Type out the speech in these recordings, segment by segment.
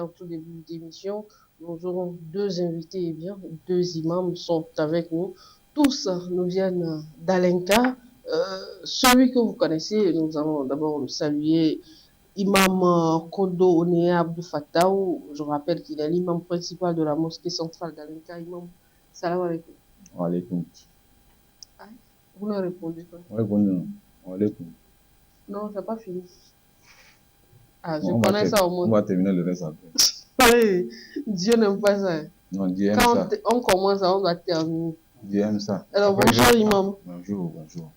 en tout début d'émission, nous aurons deux invités, et bien, deux imams sont avec nous. Tous nous viennent d'Alenka. Celui que vous connaissez, nous allons d'abord le saluer, Imam Kondo Onea Abdou Fattaou. Je rappelle qu'il est l'imam principal de la mosquée centrale d'Alenka. Imam, salam alaikum. Wa alaikum. Vous ne répondez pas. Oui, bon, wa alaikum. Non, c'est pas fini. Ah, je On connais ça au on moins. va terminer le reste après. Oui, Dieu n'aime pas ça. Non, Dieu aime Quand ça. on commence, on doit terminer. Dieu aime ça. Alors, Après, bonjour, imam. Bonjour, bonjour.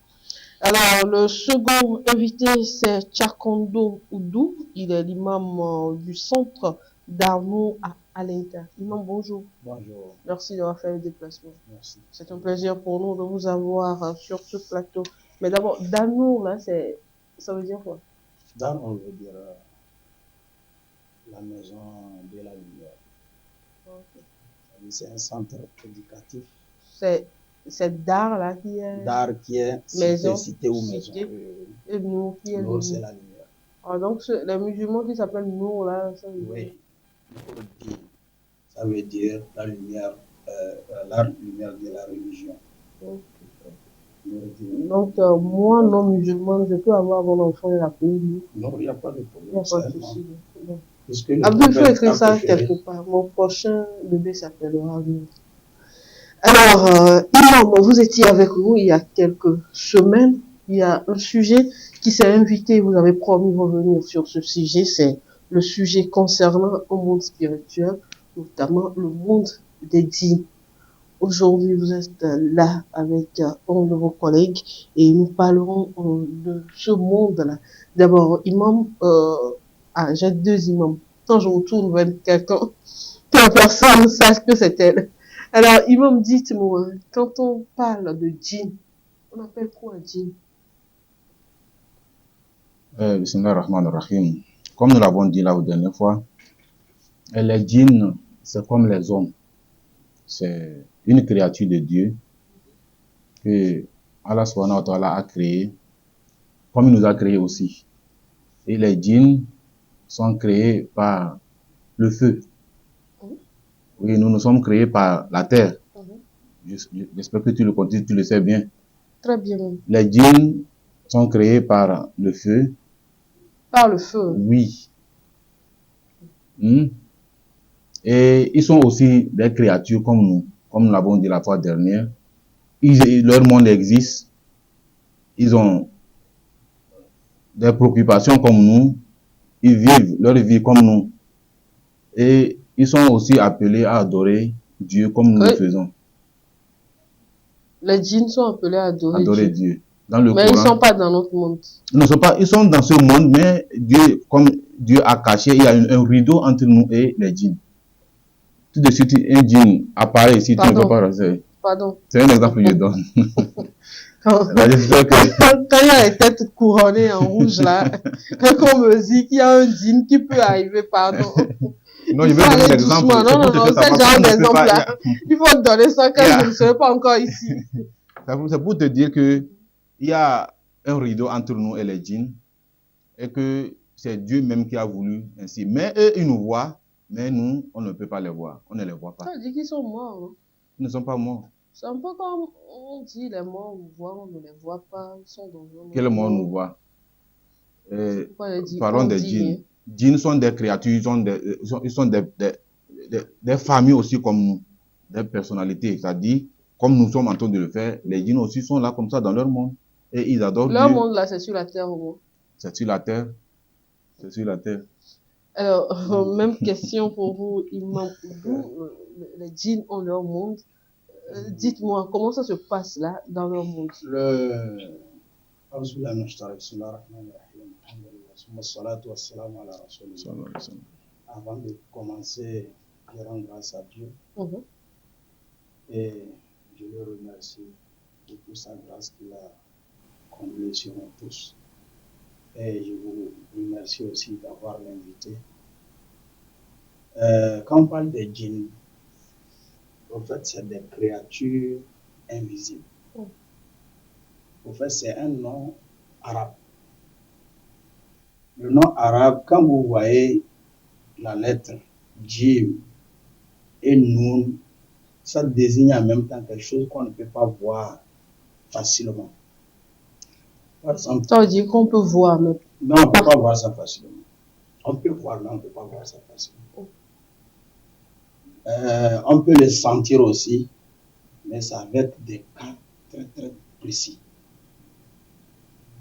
Alors, le second invité, c'est Tchakondo Oudou. Il est l'imam du centre d'Arnaud à Alenka. Imam, bonjour. Bonjour. Merci d'avoir fait le déplacement. Merci. C'est un plaisir pour nous de vous avoir sur ce plateau. Mais d'abord, Darnaud, là, ça veut dire quoi? Dan, on veut dire la maison de la lumière. Okay. C'est un centre éducatif. C'est Dar, là, qui est... Dar qui est maison, cité ou maison. Et Nour qui est Nour, c'est la lumière. Ah, donc, les musulmans qui s'appellent Nour, là, ça veut dire... Oui. Ça veut dire la lumière, la lumière de la religion. Okay. Donc, moi, non musulman, je peux avoir mon enfant et l'appeler Nour. Non, il n'y a pas de problème. Il n'y a pas de souci. Abdou, il faut écrire ça quelque part. Mon prochain bébé s'appellera Nour. Alors, Imam, vous étiez avec nous il y a quelques semaines. Il y a un sujet qui s'est invité. Vous avez promis de revenir sur ce sujet. C'est le sujet concernant le monde spirituel, notamment le monde des djinns. Aujourd'hui, vous êtes là avec un de vos collègues et nous parlerons de ce monde-là. D'abord, Imam, j'ai deux imams. Quand je me tourne vers quelqu'un, que la personne sache que c'est elle. Alors, Imam, dites-moi, quand on parle de djinn, on appelle quoi un djinn? Bismillah ar-Rahman ar-Rahim. Comme nous l'avons dit la dernière fois, les djinns, c'est comme les hommes. C'est une créature de Dieu que Allah subhanahu wa ta'ala a créée, comme il nous a créés aussi. Et les djinns sont créés par le feu. Oui, nous sommes créés par la terre. J'espère que tu le sais bien. Très bien. Les djinns sont créés par le feu. Par le feu? Oui. Et ils sont aussi des créatures comme nous l'avons dit la fois dernière. Leur monde existe. Ils ont des préoccupations comme nous. Ils vivent leur vie comme nous. Et ils sont aussi appelés à adorer Dieu comme nous le faisons. Les djinns sont appelés à adorer Dieu. Dans le mais Coran, ils ne sont pas dans notre monde. Ils sont dans ce monde, mais comme Dieu a caché, il y a un rideau entre nous et les djinns. Tout de suite, un djinn apparaît ici, tu ne peux pas rester. Pardon. C'est un exemple que je donne. Quand il y a les têtes couronnées en rouge là, quand on me dit qu'il y a un djinn qui peut arriver, pardon. Non, je vais donner l'exemple. Non, c'est genre d'exemple là. Il faut donner ça quand je ne serai pas encore ici. C'est pour te dire que il y a un rideau entre nous et les djinns et que c'est Dieu même qui a voulu ainsi. Mais eux, ils nous voient, mais nous, on ne peut pas les voir. On ne les voit pas. Ça dit qu'ils sont morts. Hein? Ils ne sont pas morts. C'est un peu comme on dit les morts, on voit, on ne les voit pas. Ils sont dans un Quel mort nous voit? Parlons des djinns. Djinns sont des créatures, ils sont des familles aussi comme nous, des personnalités. C'est-à-dire, comme nous sommes en train de le faire, les djinns aussi sont là comme ça dans leur monde. Et ils adorent leur Dieu. Monde là, c'est sur la terre au moins. C'est sur la terre. C'est sur la terre. Alors, même question pour vous, Imam Oudou. Les djinns ont leur monde. Dites-moi, comment ça se passe là, dans leur monde? Avant de commencer, je rends grâce à Dieu. Et je le remercie pour toute sa grâce qu'il a comblée sur nous tous. Et je vous remercie aussi d'avoir l'invité. Quand on parle des djinns, en fait, c'est des créatures invisibles. En fait, c'est un nom arabe. Le nom arabe, quand vous voyez la lettre Jim et Noun, ça désigne en même temps quelque chose qu'on ne peut pas voir facilement. Par exemple, Ça veut dire qu'on peut voir, mais non, on ne peut pas voir ça facilement. On peut voir, mais on ne peut pas voir ça facilement. On peut le sentir aussi, mais ça va être des cas très très précis.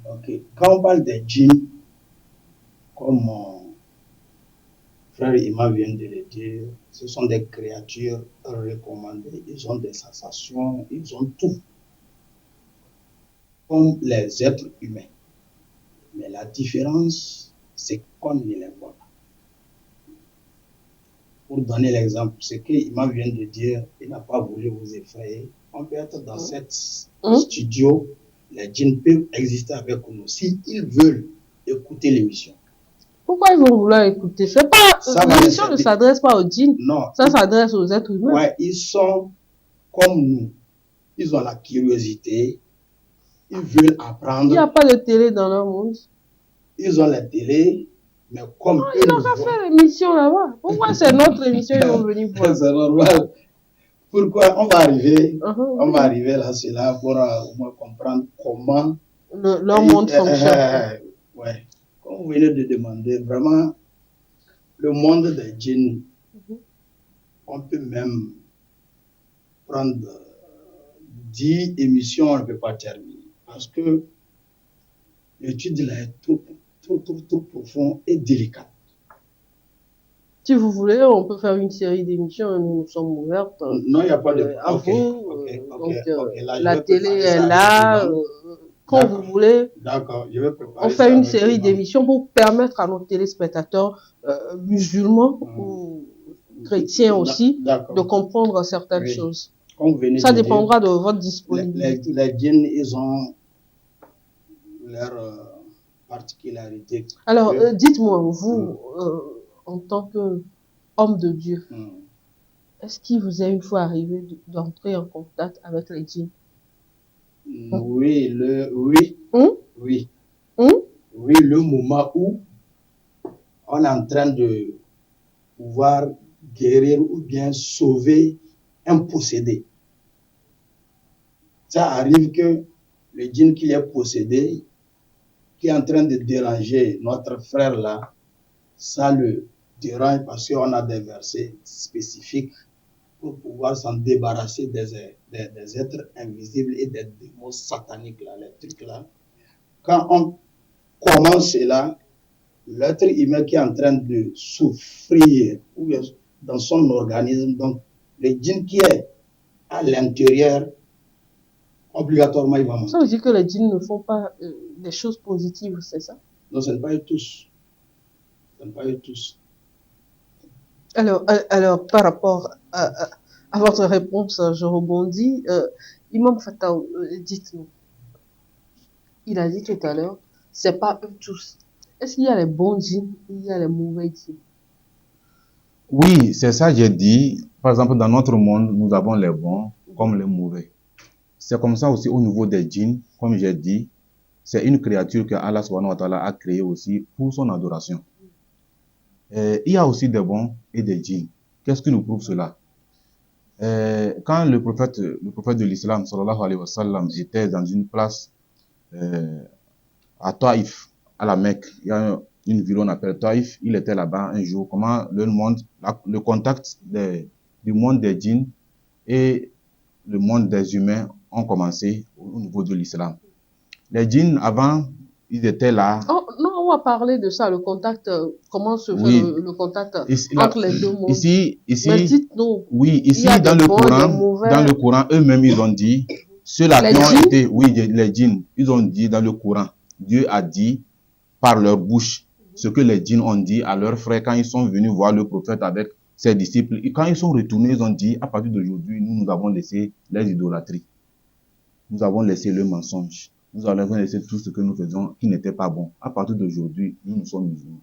Ok. Quand on parle des djinns, comme mon frère Imam vient de le dire, ce sont des créatures recommandées. Ils ont des sensations, ils ont tout, comme les êtres humains. Mais la différence, c'est qu'on ne les voit pas. Pour donner l'exemple, ce que Imam vient de dire, il n'a pas voulu vous effrayer. On peut être dans cet studio, les djinns peuvent exister avec nous s'ils veulent écouter l'émission. pourquoi ils vont vouloir écouter? C'est pas, l'émission ne s'adresse pas aux djinns. Non. Ça s'adresse aux êtres humains. Ouais, ils sont comme nous. Ils ont la curiosité. Ils veulent apprendre. Il n'y a pas de télé dans leur monde. Ils ont la télé, mais comme non, ils n'ont pas fait l'émission là-bas. Pourquoi c'est notre émission ils vont venir voir? C'est normal. Pourquoi on va arriver, on va arriver là, c'est là pour au moins comprendre comment leur monde fonctionne. Ouais. Comme vous venez de demander, vraiment, le monde des djinns, on peut même prendre 10 émissions, on ne peut pas terminer. Parce que l'étude là est trop profonde et délicate. Si vous voulez, on peut faire une série d'émissions, nous sommes ouvertes. Non, il n'y a pas de... à vous. Là, la télé est là, quand vous voulez. D'accord, je vais préparer. On fait une série d'émissions pour permettre à nos téléspectateurs musulmans ou chrétiens aussi de comprendre certaines choses. Ça dépendra de votre disponibilité. Les djinns, ils ont leur particularité. Alors, dites-moi, vous, en tant qu'homme de Dieu, est-ce qu'il vous est une fois arrivé d'entrer en contact avec les djinns? Oui, oui, le moment où on est en train de pouvoir guérir ou bien sauver un possédé. Ça arrive que le djinn qui est possédé, qui est en train de déranger notre frère là, ça le dérange parce qu'on a des versets spécifiques pour pouvoir s'en débarrasser des êtres invisibles et des démons sataniques là, les trucs là. Quand on commence là, l'être humain qui est en train de souffrir ou dans son organisme, donc le djinn qui est à l'intérieur, obligatoirement il va monter. Ça veut dire que les djinns ne font pas des choses positives, c'est ça? Non, ce n'est pas eux tous. Ce n'est pas eux tous. Alors, par rapport à votre réponse, je rebondis. Imam Fattah, dites-nous. Il a dit tout à l'heure, c'est pas eux tous. Est-ce qu'il y a les bons djinns ou il y a les mauvais djinns? Oui, c'est ça que j'ai dit. Par exemple, dans notre monde, nous avons les bons comme les mauvais. C'est comme ça aussi au niveau des djinns, comme j'ai dit, c'est une créature que Allah subhanahu wa ta'ala a créée aussi pour son adoration. Il y a aussi des bons et des djinns. Qu'est-ce qui nous prouve cela? Quand le prophète de l'islam, sallallahu alayhi wa sallam, était dans une place à Taïf, à la Mecque, il y a une ville on appelle Taïf, il était là-bas un jour, comment le contact du monde des djinns et le monde des humains ont commencé au niveau de l'islam. Les djinns, avant, ils étaient là. Oh, non, on va parler de ça, le contact, comment se fait le contact entre les deux mondes. Ici, mais dites-nous, oui, ici, dans le Coran, eux-mêmes, ils ont dit, ceux-là qui ont été, oui, les djinns, ils ont dit dans le Coran, Dieu a dit par leur bouche ce que les djinns ont dit à leurs frères quand ils sont venus voir le prophète avec ses disciples. Et quand ils sont retournés, ils ont dit, à partir d'aujourd'hui, nous avons laissé les idolâtries. Nous avons laissé le mensonge. Nous avons laissé tout ce que nous faisions qui n'était pas bon. À partir d'aujourd'hui, nous sommes musulmans.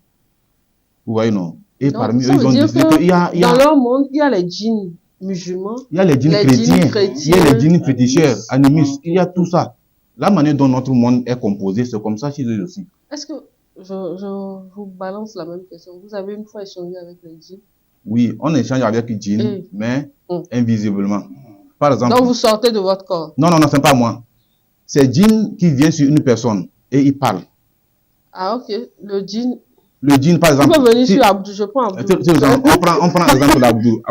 Vous voyez, non? Et donc, parmi eux, ils ont dit que dans leur monde, il y a les djinns musulmans, il y a les djinns chrétiens, il y a les djinns féticheurs, animistes, il y a tout ça. La manière dont notre monde est composé, c'est comme ça chez eux aussi. Est-ce que je vous balance la même question? Vous avez une fois échangé avec les djinns? Oui, on échange avec le djinn, mais invisiblement. Par exemple. Donc vous sortez de votre corps. Non, c'est pas moi. C'est djinn qui vient sur une personne et il parle. Ah, ok. Le djinn. Le djinn, par exemple. Tu peux venir sur Abdou, je prends Abdou. On prend l'exemple d'Abdou.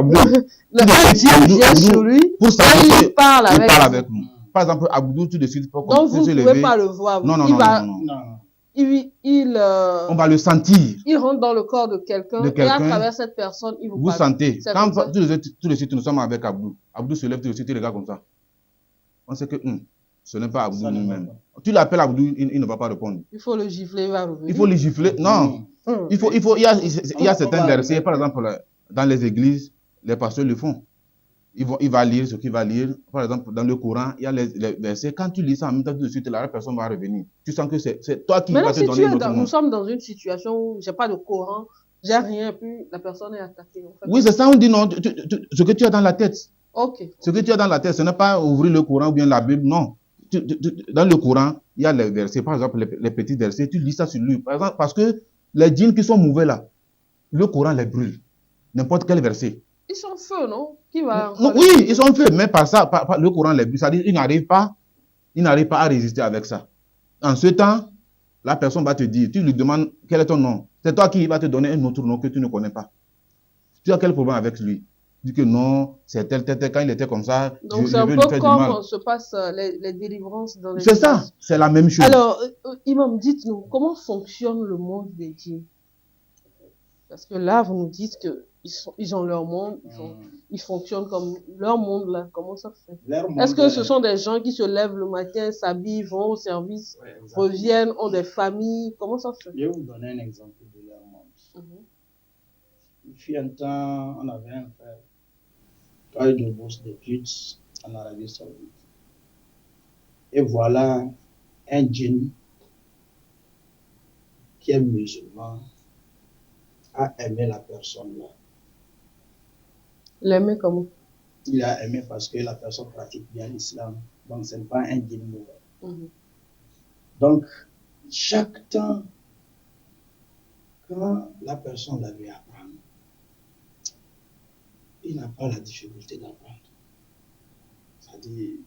Le djinn vient sur lui et il parle avec nous. Par exemple, Abdou, tout de suite, donc vous ne pouvez pas le voir. Non. On va le sentir. Il rentre dans le corps de quelqu'un et à travers cette personne, il vous parle. Sentez. Quand tout de suite, nous sommes avec Abdou. Abdou se lève tout de suite, il regarde comme ça. On sait que ce n'est pas Abdou lui-même. Tu l'appelles Abdou, il ne va pas répondre. Il faut le gifler, il va revenir. Il faut le gifler. Non. Il y a certains versets, par exemple, dans les églises, les pasteurs le font. Il va lire ce qu'il va lire. Par exemple, dans le Coran, il y a les versets. Quand tu lis ça en même temps, tout de suite, la personne va revenir. Tu sens que c'est toi qui vas te donner un autre monde. Nous sommes dans une situation où j'ai pas de Coran, j'ai rien, puis la personne est attaquée. En fait, oui, c'est ça, on dit non. Ce que tu as dans la tête. Ok. Ce que tu as dans la tête, ce n'est pas ouvrir le Coran ou bien la Bible, non. Dans le Coran, il y a les versets, par exemple, les petits versets, tu lis ça sur lui. Par exemple, parce que les djinns qui sont mauvais là, le Coran les brûle. N'importe quel verset. Ils sont feux, non? Qui va non, oui, ils sont feux, mais par ça, le Coran les brûle. C'est-à-dire, ils n'arrivent pas à résister avec ça. En ce temps, la personne va te dire, tu lui demandes quel est ton nom. C'est toi qui va te donner un autre nom que tu ne connais pas. Tu as quel problème avec lui? Dit que non, c'est tel, quand il était comme ça. Donc c'est un peu comme se passent les délivrances dans les c'est ça, c'est la même chose. Alors, Imam, dites-nous, comment fonctionne le monde des djinns? Parce que là, vous nous dites qu'ils ont leur monde, ils fonctionnent comme leur monde là. Comment ça se fait? Est-ce que ce sont des gens qui se lèvent le matin, s'habillent, vont au service, reviennent, ont des familles? Comment ça se fait? Je vais vous donner un exemple de leur monde. Il fut un temps, on avait un frère qui a eu une bourse d'études en Arabie Saoudite. Et voilà un djinn qui est musulman a aimé la personne là. L'aimer comment? Il a aimé parce que la personne pratique bien l'islam. Donc ce n'est pas un djinn mauvais. Donc chaque temps, quand la personne l'a vu apprendre, il n'a pas la difficulté d'apprendre. C'est-à-dire,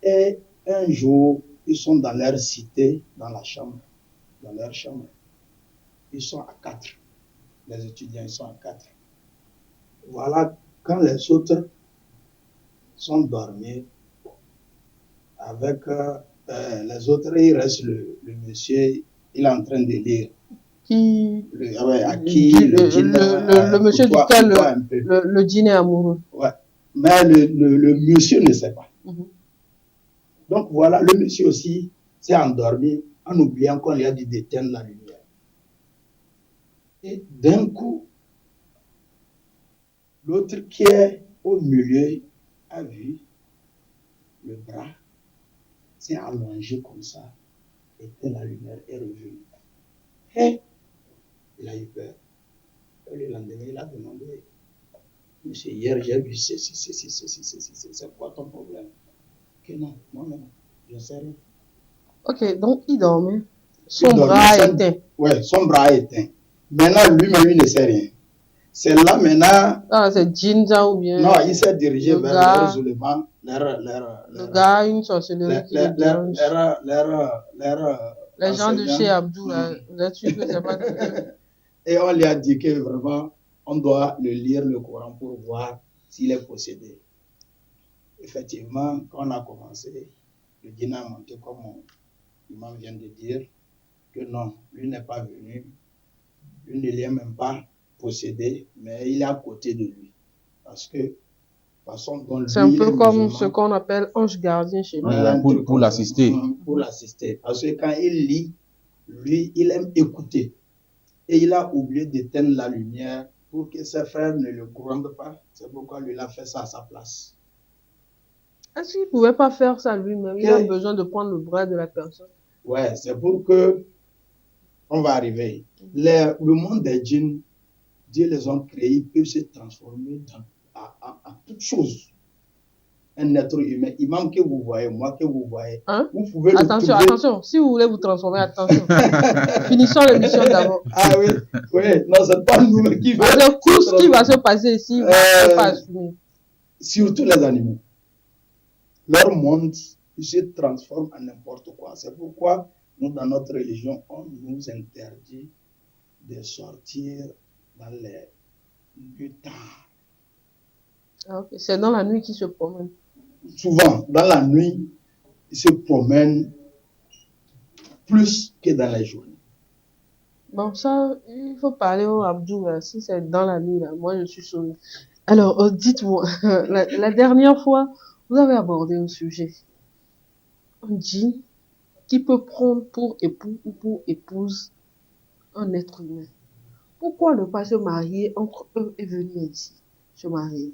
et un jour, ils sont dans leur cité, dans leur chambre. Ils sont à 4. Les étudiants, ils sont à 4. Voilà, quand les autres sont dormis, avec les autres, il reste le monsieur, il est en train de lire. Qui? Le monsieur duquel le djinn est amoureux. Ouais. Mais le monsieur ne sait pas. Donc voilà, le monsieur aussi s'est endormi en oubliant qu'on lui a dit d'éteindre la lumière. Et d'un coup, l'autre qui est au milieu a vu le bras s'est allongé comme ça, éteint la lumière est revenue. Et il a eu peur. Et le lendemain, il a demandé, monsieur, hier j'ai vu, c'est quoi ton problème? Que non, moi-même, je ne sais rien. Ok, donc il dormait. Son bras est éteint. Oui, son bras est éteint. Maintenant, lui-même, il ne sait rien. C'est là maintenant. Ah, c'est Jinja ou bien. Non, il s'est dirigé vers leur isolement. Le gars, une sorcellerie qui le dérange. Les gens de chez Abdou, là, vous êtes sûr que c'est pas. Et on lui a dit que vraiment, on doit le lire le Coran pour voir s'il est possédé. Effectivement, quand on a commencé, le djinn a monté comme l'imam vient de dire, que non, lui n'est pas venu, lui ne l'est même pas possédé, mais il est à côté de lui. Parce que, façon dont lui, c'est un peu comme ce qu'on appelle ange gardien chez nous. Pour l'assister. Pour l'assister. Parce que quand il lit, lui, il aime écouter. Et il a oublié d'éteindre la lumière pour que ses frères ne le grondent pas. C'est pourquoi lui, il a fait ça à sa place. Est-ce qu'il ne pouvait pas faire ça lui-même? Il a besoin de prendre le bras de la personne. Ouais, c'est pour que on va arriver. Le monde des djinns, Dieu les a créés, ils peuvent se transformer en toutes choses. un être humain, imam que vous voyez, moi que vous voyez, Hein? vous pouvez le Attention, trouver. attention. Si vous voulez vous transformer, attention. Finissons l'émission d'abord. Ah oui, oui, non, c'est pas nous mais qui Parce que tout ce qui va se passer ici, vous ne pas assumer. Surtout les animaux. Leur monde se transforme en n'importe quoi. C'est pourquoi nous, dans notre religion, on nous interdit de sortir dans les nuits tard. Ah, ok. C'est dans la nuit qu'ils se promènent. Souvent, dans la nuit, ils se promènent plus que dans la journée. Bon, ça, il faut parler au Abdou, là. Si c'est dans la nuit, là, moi, je suis sauvée. Alors, dites-moi, la dernière fois, vous avez abordé un sujet. Un djinn qui peut prendre pour époux ou pour épouse un être humain. Pourquoi ne pas se marier entre eux et venir ici se marier?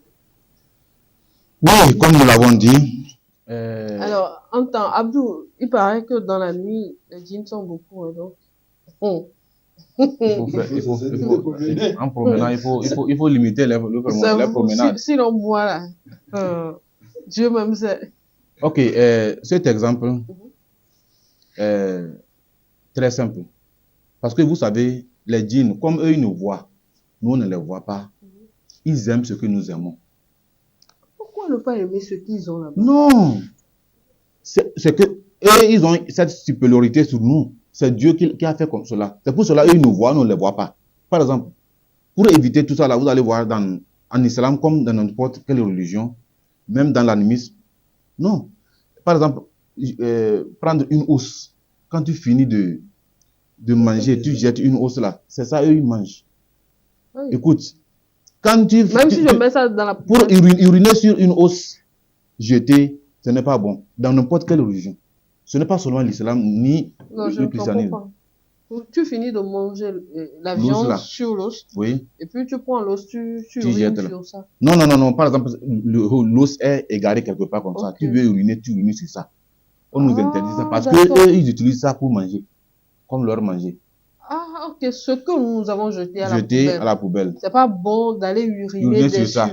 Oui, comme nous l'avons dit. Alors, en temps, Abdou, il paraît que dans la nuit, les djinns sont beaucoup, hein, donc. En promenant, il faut limiter les promenades. Si l'on boit là, Dieu même sait. Ok, cet exemple, très simple. Parce que vous savez, les djinns, comme eux, ils nous voient, nous, on ne les voit pas. Ils aiment ce que nous aimons. Pourquoi ne pas aimer ce qu'ils ont là-bas? Non! C'est que eux, ils ont cette supériorité sur nous. C'est Dieu qui a fait comme cela. C'est pour cela qu'ils nous voient, nous ne les voit pas. Par exemple, pour éviter tout ça, là, vous allez voir en islam, comme dans n'importe quelle religion, même dans l'animisme, non. Par exemple, prendre une housse. Quand tu finis de manger, tu jettes une housse là. C'est ça, eux, ils mangent. Oui. Écoute, quand même si je mets ça dans la pour uriner sur une housse jetée, ce n'est pas bon. Dans n'importe quelle religion. Ce n'est pas seulement l'islam ni le christianisme. Pas. Tu finis de manger la viande sur l'os. Oui. Et puis tu prends l'os, tu urines sur ça. Non. Par exemple, l'os est égaré quelque part comme ça. Tu veux uriner, tu urines sur ça. On nous interdit ça parce qu'eux, ils utilisent ça pour manger. Comme leur manger. Ah, ok. Ce que nous avons jeté à la poubelle. C'est pas bon d'aller uriner sur ça.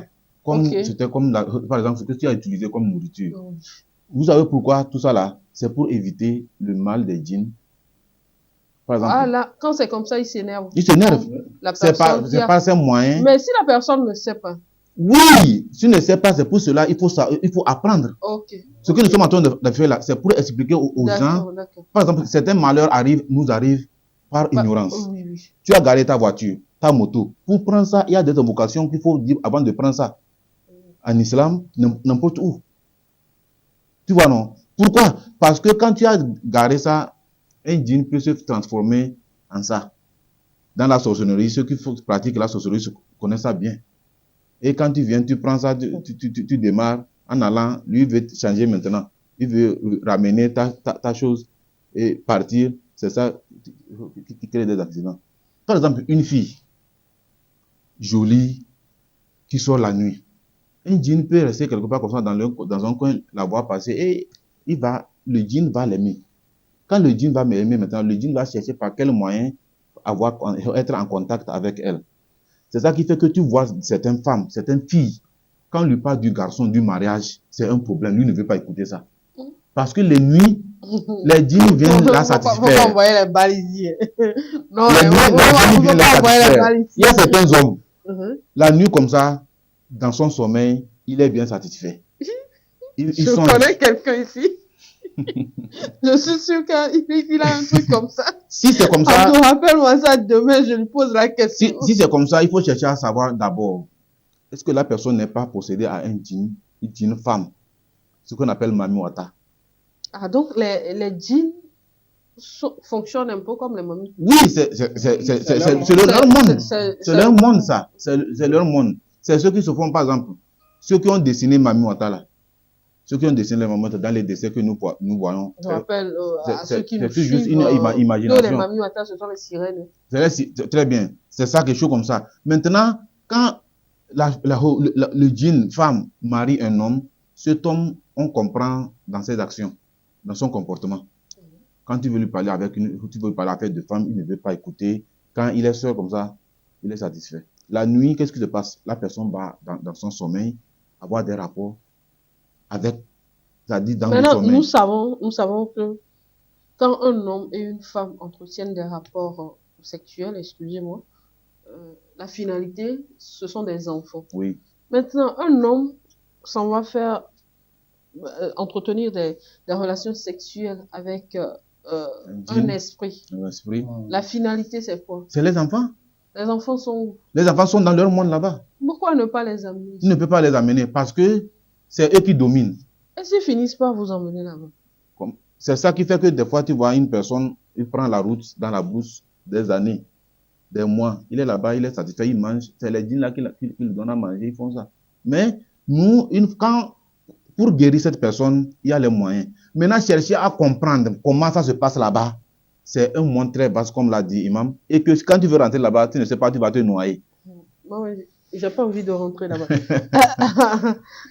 C'était comme, par exemple, ce que tu as utilisé comme nourriture. Oh. Vous savez pourquoi tout ça là? C'est pour éviter le mal des djinns. Par exemple. Ah là, quand c'est comme ça, ils s'énervent. Ils s'énervent. C'est pas ces moyens. Mais si la personne ne sait pas. Oui, si tu ne sais pas, c'est pour cela, il faut apprendre. Ok. Ce que nous sommes en train de faire là, c'est pour expliquer aux gens. Par exemple, certains malheurs nous arrivent par ignorance. Oui. Tu as garé ta voiture, ta moto. Pour prendre ça, il y a des invocations qu'il faut dire avant de prendre ça. En islam, n'importe où. Tu vois, non? Pourquoi? Parce que quand tu as garé ça, un djinn peut se transformer en ça. Dans la sorcellerie, ceux qui pratiquent la sorcellerie connaissent ça bien. Et quand tu viens, tu prends ça, tu démarres en allant, lui veut changer maintenant. Il veut ramener ta chose et partir. C'est ça qui crée des accidents. Par exemple, une fille jolie qui sort la nuit. Un djinn peut rester quelque part comme ça dans un coin, la voir passer et le djinn va l'aimer. Quand le djinn va m'aimer maintenant, le djinn va chercher par quel moyen être en contact avec elle. C'est ça qui fait que tu vois certaines femmes, certaines filles, quand on lui parle du garçon, du mariage, c'est un problème. Lui ne veut pas écouter ça. Parce que les nuits, les djinns viennent la satisfaire. Faut pas envoyer les balles ici. Non, les djinns viennent la satisfaire. Il y a certains hommes, la nuit comme ça, dans son sommeil, il est bien satisfait. Je connais quelqu'un ici. Je suis sûr qu'il a un truc comme ça. Si c'est comme ça, rappelle-moi ça demain, je lui pose la question. Si c'est comme ça, il faut chercher à savoir d'abord, est-ce que la personne n'est pas possédée à un djinn, une femme, ce qu'on appelle Mamiwata. Ah, donc les djinns fonctionnent un peu comme les mamies. Oui, c'est leur monde. C'est leur monde, ça. C'est leur monde. C'est ceux qui se font, par exemple, ceux qui ont dessiné Mamiwata là. Ceux qui ont dessiné les mamans dans les dessins que nous voyons. Je rappelle à ceux qui nous suivent. C'est juste une imagination. Les Mamiwata, ce sont les sirènes. Très bien. C'est ça, quelque chose comme ça. Maintenant, quand le djinn femme marie un homme, cet homme, on comprend dans ses actions, dans son comportement. Quand tu veux lui parler tu veux parler avec de femmes, il ne veut pas écouter. Quand il est seul comme ça, il est satisfait. La nuit, qu'est-ce qui se passe? La personne va dans son sommeil avoir des rapports avec, c'est-à-dire dans le Maintenant, sommeil. nous savons que quand un homme et une femme entretiennent des rapports sexuels, excusez-moi, la finalité, ce sont des enfants. Oui, Maintenant, un homme s'en va faire entretenir des relations sexuelles avec un djinn, esprit. l'esprit. La finalité, c'est quoi? C'est les enfants. Les enfants sont où? Les enfants sont dans leur monde là-bas. Pourquoi ne pas les amener Tu ne peux pas les amener parce que c'est eux qui dominent. Et s'ils finissent par vous emmener là-bas? C'est ça qui fait que des fois, tu vois une personne, il prend la route dans la brousse des années, des mois. Il est là-bas, il est satisfait, il mange. C'est les djinns là qui lui donnent à manger, ils font ça. Mais nous, pour guérir cette personne, il y a les moyens. Maintenant, chercher à comprendre comment ça se passe là-bas, c'est un monde très vaste, comme l'a dit Imam. Et que quand tu veux rentrer là-bas, tu ne sais pas, tu vas te noyer. Moi, j'ai pas envie de rentrer là-bas.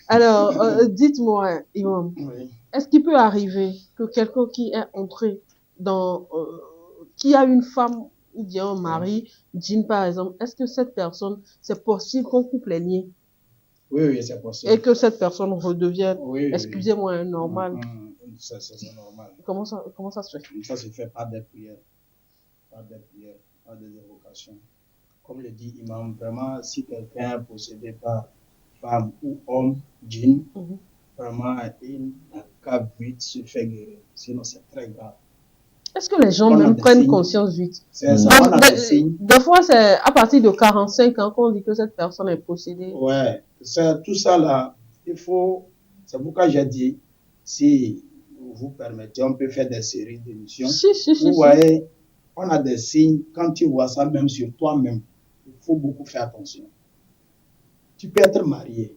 Alors, dites-moi, Imam, Oui. est-ce qu'il peut arriver que quelqu'un qui est entré dans, qui a une femme ou bien un mari, djinn par exemple, est-ce que cette personne, c'est possible qu'on coupe les liens Oui, oui, c'est possible. et que cette personne redevienne, Oui, oui, excusez-moi, un normal? C'est normal. Comment ça se fait? Ça se fait par des prières, par des évocations. Comme le dit Imam, vraiment, si quelqu'un est possédé par femme ou homme, djinn, vraiment, il n'a qu'à vite se faire guérir. Sinon, c'est très grave. Est-ce que les gens même prennent conscience vite? C'est ça, on a des signes. Des fois, c'est à partir de 45 ans qu'on dit que cette personne est possédée. Ouais, tout ça là, c'est pourquoi j'ai dit, si vous permettez, on peut faire des séries d'émissions. Vous voyez, on a des signes, quand tu vois ça même sur toi-même, il faut beaucoup faire attention. Tu peux être marié,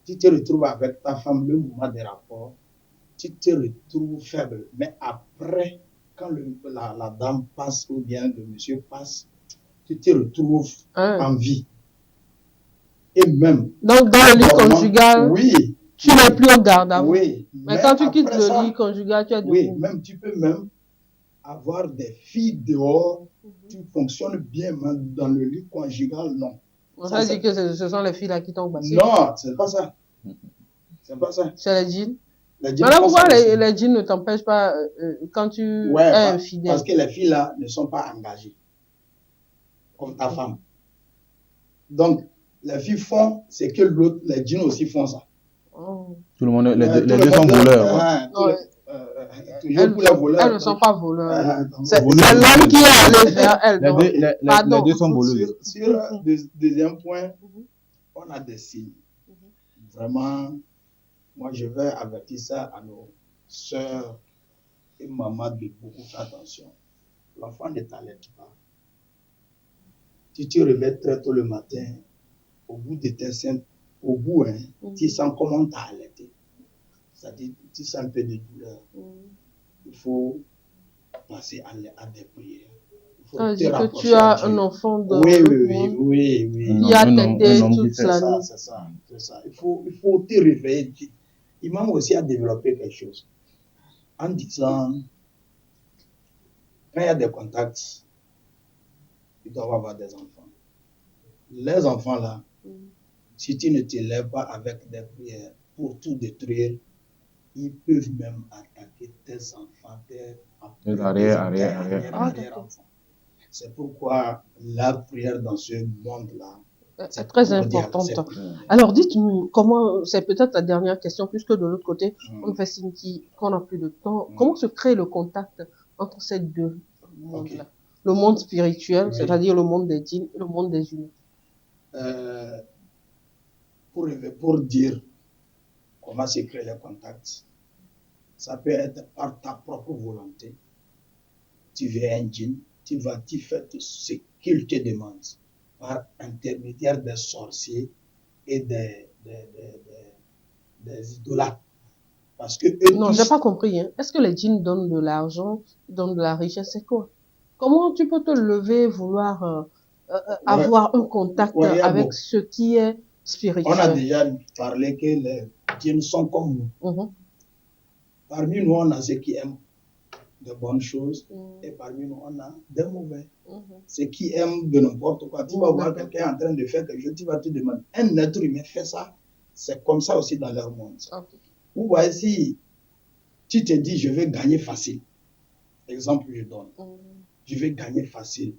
tu te retrouves avec ta femme le moment des rapports, tu te retrouves faible, mais après, quand la dame passe ou bien le monsieur passe, tu te retrouves en vie. Et même. Donc, dans le lit conjugal, oui, tu n'es plus au garde à vous. Oui. Mais quand tu quittes le lit conjugal, tu as de oui, même tu peux même avoir des filles dehors, tu fonctionnes bien, mais dans le lit conjugal, non. Ça veut dire que ce sont les filles là qui t'ont passé? Non, c'est pas ça. C'est pas ça. C'est les djinns. Voilà pourquoi les djinns ne t'empêchent pas quand tu es infidèle. Parce que les filles là ne sont pas engagées, comme ta femme. Donc, les filles font ce que l'autre, les djinns aussi font ça. Oh. Tout le monde, les deux sont voleurs. Toujours pour les voleurs. Elles ne sont pas voleurs. C'est l'homme qui est allé vers elles. Les deux sont voleurs. Sur le deuxième point, on a des signes. Vraiment, moi je vais avertir ça à nos sœurs et mamans de beaucoup faire attention. L'enfant ne t'allait pas. Tu te réveilles très tôt le matin, au bout de tes seins, tu sens comment t'as allaité. C'est-à-dire, tu sens un peu de douleur. Il faut passer à des prières. Dis que tu as un enfant de oui. Qui a t'aidé toute la nuit. C'est ça. Il faut te réveiller. Imam aussi a développé quelque chose. En disant, quand il y a des contacts, ils doivent avoir des enfants. Les enfants là, si tu ne te lèves pas avec des prières pour tout détruire, ils peuvent même attaquer tes enfants, tes arrière-enfants. C'est pourquoi la prière dans ce monde-là, c'est très importante. Alors dites-nous, comment, c'est peut-être la dernière question, puisque de l'autre côté, on fait signe qu'on n'a plus de temps. Comment se crée le contact entre ces deux mondes-là? Le monde spirituel, c'est-à-dire le monde des djinns et le monde des humains. Pour dire comment se crée le contact, ça peut être par ta propre volonté. Tu veux un djinn, tu fais ce qu'il te demande par intermédiaire des sorciers et des idolâtres. Parce que non, j'ai pas compris. Hein. Est-ce que les djinns donnent de l'argent, donnent de la richesse? C'est quoi? Comment tu peux te lever, vouloir avoir un contact avec ce qui est spirituel? On a déjà parlé que les djinns sont comme nous. Parmi nous, on a ceux qui aiment de bonnes choses et parmi nous, on a des mauvais. Ceux qui aiment de n'importe quoi. Tu vas voir quelqu'un en train de faire quelque chose, tu vas te demander, un être humain fait ça? C'est comme ça aussi dans leur monde. Vous voyez, si tu te dis, je vais gagner facile. Exemple, je donne. Je vais gagner facile.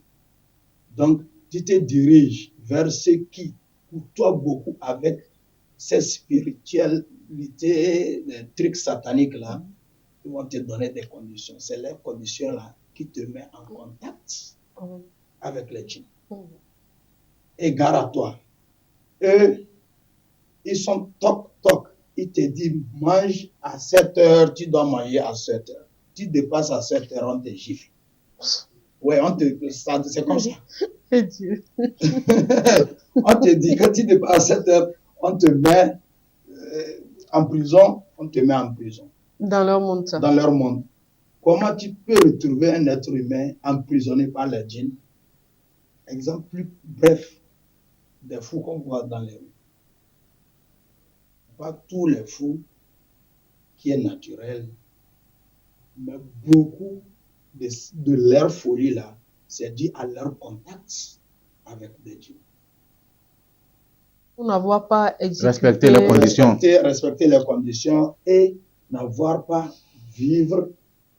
Donc, tu te diriges vers ce qui côtoient beaucoup avec ces spiritualités, les trucs sataniques là. Ils vont te donner des conditions. C'est les conditions là qui te mettent en contact avec les djinns. Et gare à toi. Eux, ils sont toc. Ils te disent, mange à 7 heures, tu dois manger à 7 heures. Tu dépasses à 7 heures, on te gifle. Ouais, c'est comme ça. Et Dieu. On te dit, quand tu dépasses à 7 heures, on te met en prison, on te met en prison. Dans leur monde, ça. Dans leur monde. Comment tu peux retrouver un être humain emprisonné par les djinns? Exemple plus bref, des fous qu'on voit dans les rues. Pas tous les fous qui est naturel, mais beaucoup de leur folie là, c'est dû à leur contact avec des djinns. Pour n'avoir pas exécuté... Respecter les conditions. Respecter les conditions et n'avoir pas vivre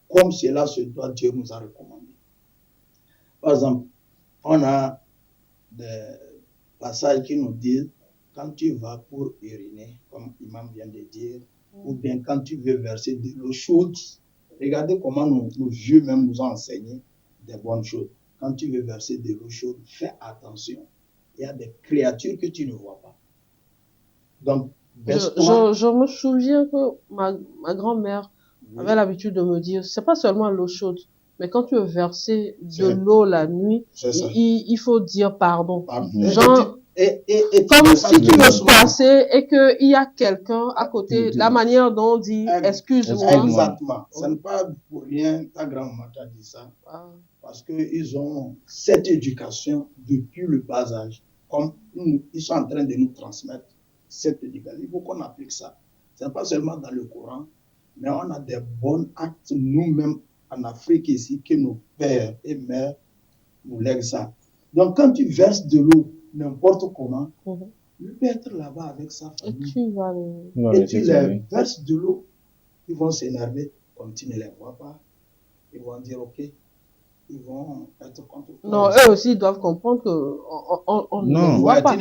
comme cela ce dont Dieu nous a recommandé. Par exemple, on a des passages qui nous disent quand tu vas pour uriner, comme l'imam vient de dire, ou bien quand tu veux verser de l'eau chaude, regardez comment nos vieux même nous ont enseigné des bonnes choses. Quand tu veux verser de l'eau chaude, fais attention. Il y a des créatures que tu ne vois pas. Donc, je me souviens que ma grand-mère avait l'habitude de me dire, c'est pas seulement l'eau chaude, mais quand tu veux verser de l'eau la nuit, il faut dire pardon. Genre, comme si tu veux passer et qu'il y a quelqu'un à côté, la manière dont on dit excuse-moi. Exactement. Ce n'est pas pour rien ta grand-maman t'a dit ça. Parce qu'ils ont cette éducation depuis le bas âge. Comme ils sont en train de nous transmettre cette éducation. Il faut qu'on applique ça. Ce n'est pas seulement dans le Coran, mais on a des bons actes nous-mêmes en Afrique ici que nos pères et mères nous lèguent ça. Donc quand tu verses de l'eau n'importe comment, il peut être là-bas avec sa famille. Et tu les verses de l'eau, ils vont s'énerver comme tu ne les vois pas. Ils vont dire ok, ils vont être contre toi. Non, eux aussi ils doivent comprendre qu'on ne les voit pas.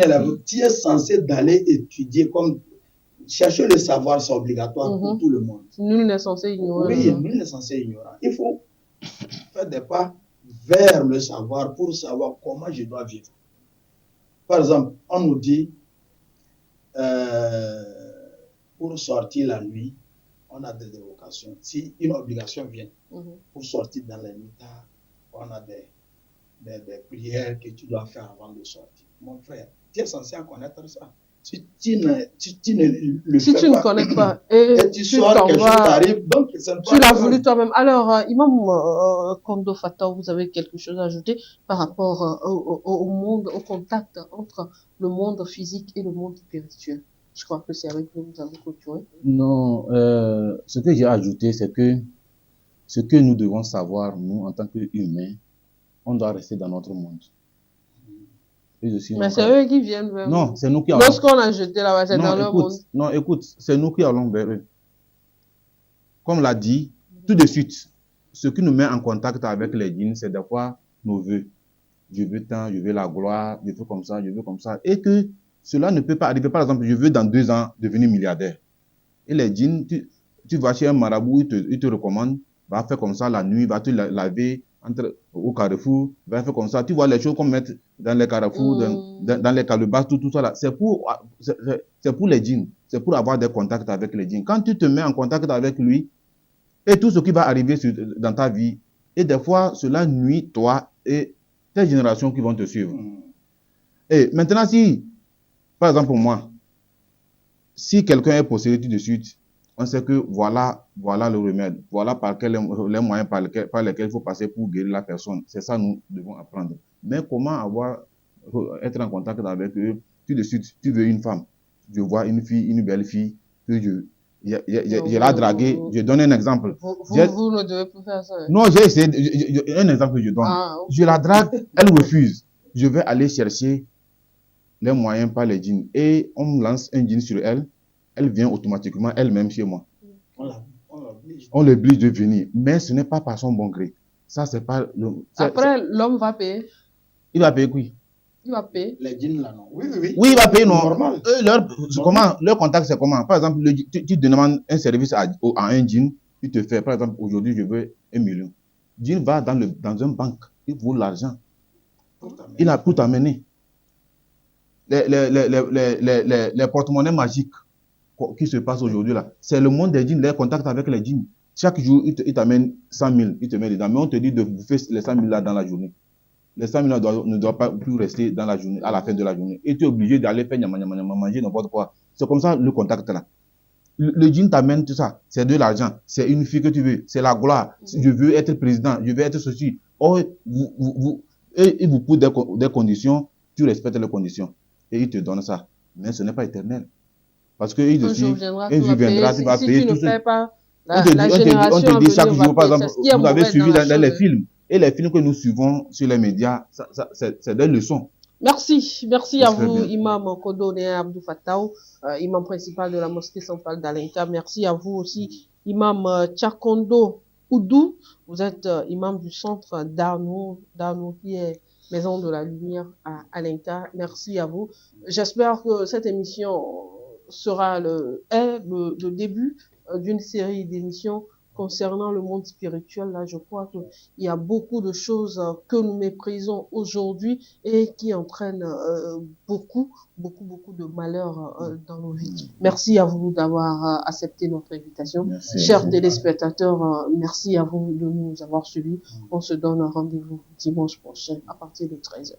Tu es censé d'aller étudier comme chercher le savoir, c'est obligatoire pour tout le monde. Nul n'est censé ignorer. Oui, nul n'est censé ignorer. Il faut faire des pas vers le savoir pour savoir comment je dois vivre. Par exemple, on nous dit, pour sortir la nuit, on a des évocations. Si une obligation vient pour sortir dans la nuit tard, on a des prières que tu dois faire avant de sortir. Mon frère, tu es censé connaître ça. Si tu ne connais pas et tu sors, quelque chose t'arrive, donc tu l'as voulu toi-même. Alors, Imam Kondo Fata, vous avez quelque chose à ajouter par rapport au monde, au contact entre le monde physique et le monde spirituel? Je crois que c'est avec vous que vous avez clôturé. Non, ce que j'ai ajouté, c'est que ce que nous devons savoir, nous, en tant qu'humains, on doit rester dans notre monde. Mais c'est eux qui viennent vers nous. Non, c'est nous qui allons. Lorsqu'on a jeté là-bas, c'est dans leur monde. Non, écoute, c'est nous qui allons vers eux. Comme l'a dit, tout de suite, ce qui nous met en contact avec les djinns, c'est des fois nos vœux. Je veux tant, je veux la gloire, je veux comme ça, je veux comme ça. Et que cela ne peut pas arriver. Par exemple, je veux dans 2 ans devenir milliardaire. Et les djinns, tu vas chez un marabout, il te recommande, va faire comme ça la nuit, va te laver au carrefour, va faire comme ça. Tu vois les choses qu'on met dans les carrefours, dans les calebasses, tout ça là. C'est pour les djinns. C'est pour avoir des contacts avec les djinns. Quand tu te mets en contact avec lui, et tout ce qui va arriver dans ta vie, et des fois, cela nuit toi et tes générations qui vont te suivre. Et maintenant, si, par exemple, pour moi, si quelqu'un est possédé tout de suite, on sait que voilà le remède, voilà les moyens par lesquels il faut passer pour guérir la personne. C'est ça que nous devons apprendre. Mais comment être en contact avec eux, tout de suite, tu veux une femme, je vois une fille, une belle fille, que je la draguer. Je donne un exemple. Vous ne devez pas faire ça. Non, j'ai essayé, un exemple que je donne. Okay. Je la drague, elle refuse. Je vais aller chercher les moyens par les djinns et on me lance un djinn sur elle. Elle vient automatiquement elle-même chez moi. On l'oblige. On l'oblige de venir, mais ce n'est pas par son bon gré. Ça, c'est pas Après, l'homme va payer. Il va payer qui? Il va payer. Les djinns là, non. Oui, oui, oui. Oui, il va payer, non. Normal. Leur contact, c'est comment? Par exemple, tu demandes un service à un djinn, il te fait, par exemple, aujourd'hui, je veux 1 million. Djinn va dans un banque, il vaut l'argent. Il a tout amené. Les porte-monnaies magiques qui se passent aujourd'hui là, c'est le monde des djinns, les contacts avec les djinns. Chaque jour, il t'amène 100 000, il te met dedans, mais on te dit de bouffer les 100 000 là dans la journée. Les 100 000 ne doivent pas plus rester dans la journée, à la fin de la journée. Et tu es obligé d'aller faire manger n'importe quoi. C'est comme ça le contact là. Le djinn t'amène tout ça. C'est de l'argent. C'est une fille que tu veux. C'est la gloire. Je veux être président. Je veux être ceci. Or, ils vous posent des conditions. Tu respectes les conditions. Et ils te donnent ça. Mais ce n'est pas éternel. Parce que un jour viendra, tu vas payer tout ça. On te dit chaque jour, par exemple, vous avez suivi dans les films. Et les films que nous suivons sur les médias, c'est des leçons. Merci à vous, Imam Kodone Abdou Fattah, imam principal de la mosquée centrale d'Alenka. Merci à vous aussi, Imam Tchakondo Oudou. Vous êtes imam du centre d'Arnaud qui est Maison de la Lumière à Alenka. Merci à vous. J'espère que cette émission sera le début d'une série d'émissions concernant le monde spirituel. Là, je crois qu'il y a beaucoup de choses que nous méprisons aujourd'hui et qui entraînent beaucoup de malheurs dans nos vies. Merci à vous d'avoir accepté notre invitation. Merci. Chers téléspectateurs, merci à vous de nous avoir suivis. On se donne un rendez-vous dimanche prochain à partir de 13h.